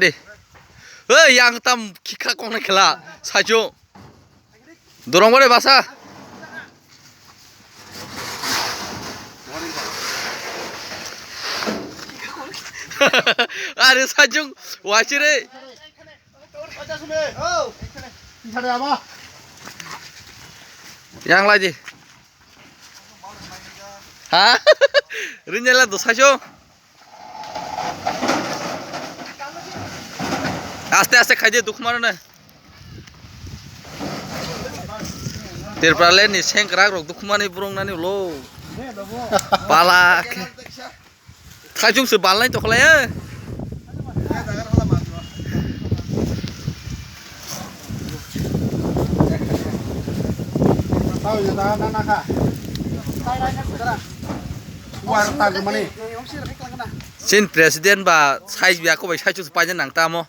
deh. Yang tam kika kong na kela sajo. Dorong boleh basa. Ada sajung wajire. Yang lagi. Hah? Rinjala tuh sajo. Aste খাইদে দুঃখ মারো না তেরপালে নি সেংকরা rock দুঃখ মানি বুরংনানি লো পালা খাইজুংসো বালনাই তখলাय Sin presiden ba size biya ko bai size su pajan nang tamo